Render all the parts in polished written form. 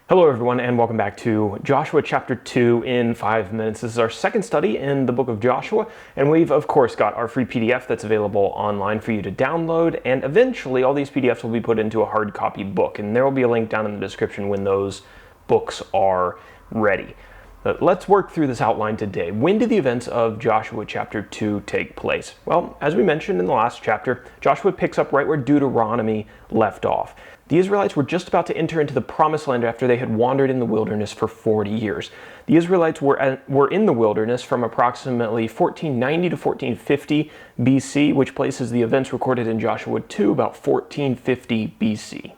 Hello everyone, and welcome back to Joshua chapter 2 in 5 minutes. This is our second study in the book of Joshua, and we've of course got our free PDF that's available online for you to download, and eventually all these PDFs will be put into a hard copy book, and there will be a link down in the description when those books are ready. But let's work through this outline today. When did the events of Joshua chapter 2 take place? Well, as we mentioned in the last chapter, Joshua picks up right where Deuteronomy left off. The Israelites were just about to enter into the promised land after they had wandered in the wilderness for 40 years. The Israelites were in the wilderness from approximately 1490 to 1450 BC, which places the events recorded in Joshua 2 about 1450 BC.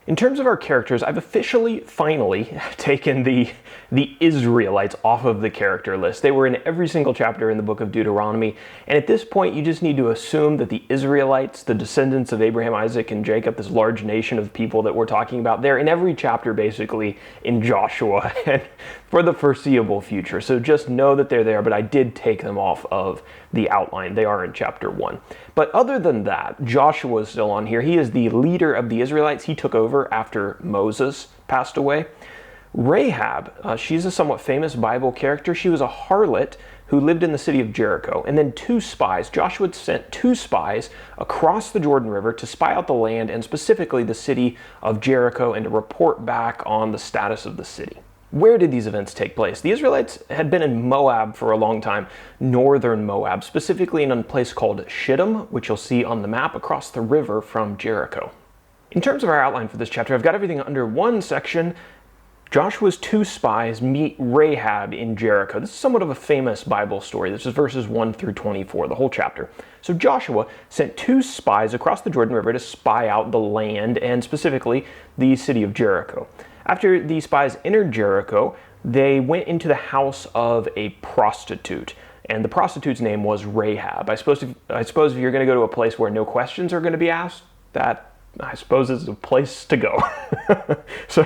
In terms of our characters, I've finally taken the Israelites off of the character list. They were in every single chapter in the book of Deuteronomy, and at this point you just need to assume that the Israelites, the descendants of Abraham, Isaac, and Jacob, this large nation of people that we're talking about, they're in every chapter basically in Joshua and for the foreseeable future. So just know that they're there, but I did take them off of the outline. They are in chapter 1. But other than that, Joshua is still on here. He is the leader of the Israelites. He took over after Moses passed away. Rahab, she's a somewhat famous Bible character. She was a harlot who lived in the city of Jericho. And then two spies. Joshua sent two spies across the Jordan River to spy out the land and specifically the city of Jericho and to report back on the status of the city. Where did these events take place? The Israelites had been in Moab for a long time, northern Moab, specifically in a place called Shittim, which you'll see on the map across the river from Jericho. In terms of our outline for this chapter, I've got everything under one section. Joshua's two spies meet Rahab in Jericho. This is somewhat of a famous Bible story. This is verses 1 through 24, the whole chapter. So Joshua sent two spies across the Jordan River to spy out the land and specifically the city of Jericho. After the spies entered Jericho, they went into the house of a prostitute, and the prostitute's name was Rahab. I suppose if you're going to go to a place where no questions are going to be asked, that, I suppose, is a place to go. So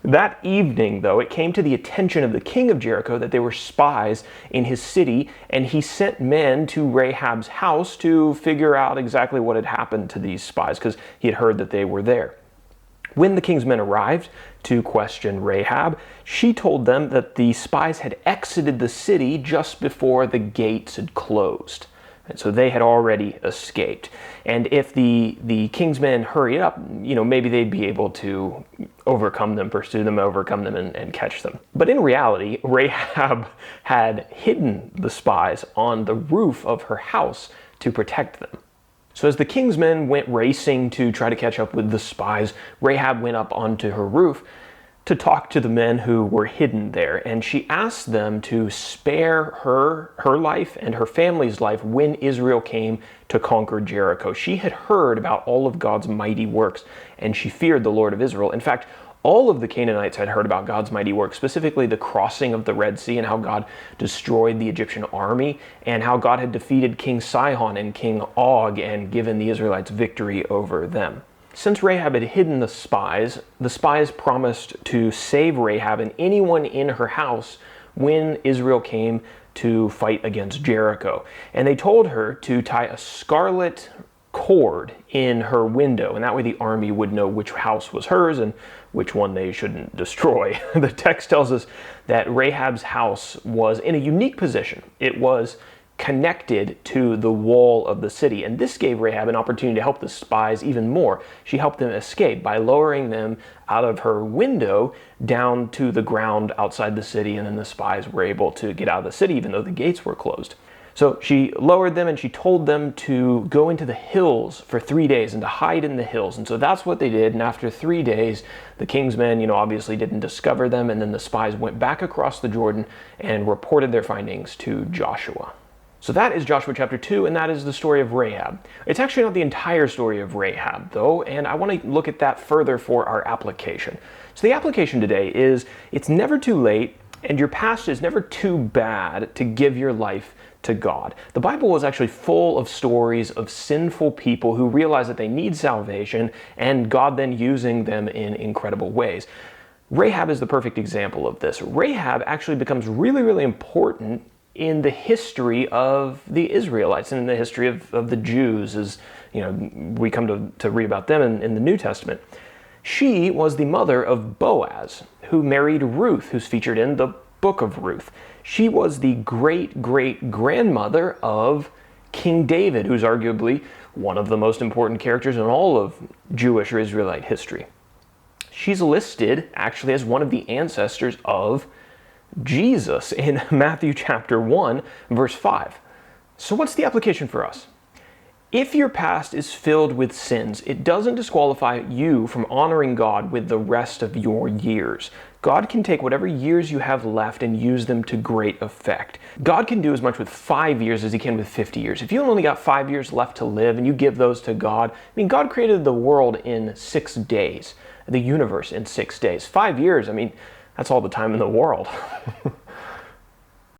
that evening, though, it came to the attention of the king of Jericho that there were spies in his city, and he sent men to Rahab's house to figure out exactly what had happened to these spies, because he had heard that they were there. When the king's men arrived to question Rahab, she told them that the spies had exited the city just before the gates had closed. And so they had already escaped. And if the king's men hurried up, maybe they'd be able to pursue them, overcome them, and catch them. But in reality, Rahab had hidden the spies on the roof of her house to protect them. So as the king's men went racing to try to catch up with the spies, Rahab went up onto her roof to talk to the men who were hidden there. And she asked them to spare her life and her family's life when Israel came to conquer Jericho. She had heard about all of God's mighty works, and she feared the Lord of Israel. In fact, all of the Canaanites had heard about God's mighty works, specifically the crossing of the Red Sea and how God destroyed the Egyptian army and how God had defeated King Sihon and King Og and given the Israelites victory over them. Since Rahab had hidden the spies promised to save Rahab and anyone in her house when Israel came to fight against Jericho. And they told her to tie a scarlet cord in her window, and that way the army would know which house was hers and which one they shouldn't destroy. The text tells us that Rahab's house was in a unique position. It was connected to the wall of the city, and this gave Rahab an opportunity to help the spies even more. She helped them escape by lowering them out of her window down to the ground outside the city, and then the spies were able to get out of the city even though the gates were closed. So she lowered them and she told them to go into the hills for 3 days and to hide in the hills. And so that's what they did. And after 3 days, the king's men, obviously didn't discover them. And then the spies went back across the Jordan and reported their findings to Joshua. So that is Joshua chapter 2, and that is the story of Rahab. It's actually not the entire story of Rahab, though, and I want to look at that further for our application. So the application today is, it's never too late, and your past is never too bad to give your life to God. The Bible is actually full of stories of sinful people who realize that they need salvation and God then using them in incredible ways. Rahab is the perfect example of this. Rahab actually becomes really, really important in the history of the Israelites and in the history of the Jews as we come to read about them in the New Testament. She was the mother of Boaz, who married Ruth, who's featured in the book of Ruth. She was the great-great-grandmother of King David, who's arguably one of the most important characters in all of Jewish or Israelite history. She's listed actually as one of the ancestors of Jesus in Matthew chapter 1, verse 5. So what's the application for us? If your past is filled with sins, it doesn't disqualify you from honoring God with the rest of your years. God can take whatever years you have left and use them to great effect. God can do as much with 5 years as he can with 50 years. If you only got 5 years left to live and you give those to God, God created the world in 6 days, the universe in 6 days. 5 years, that's all the time in the world.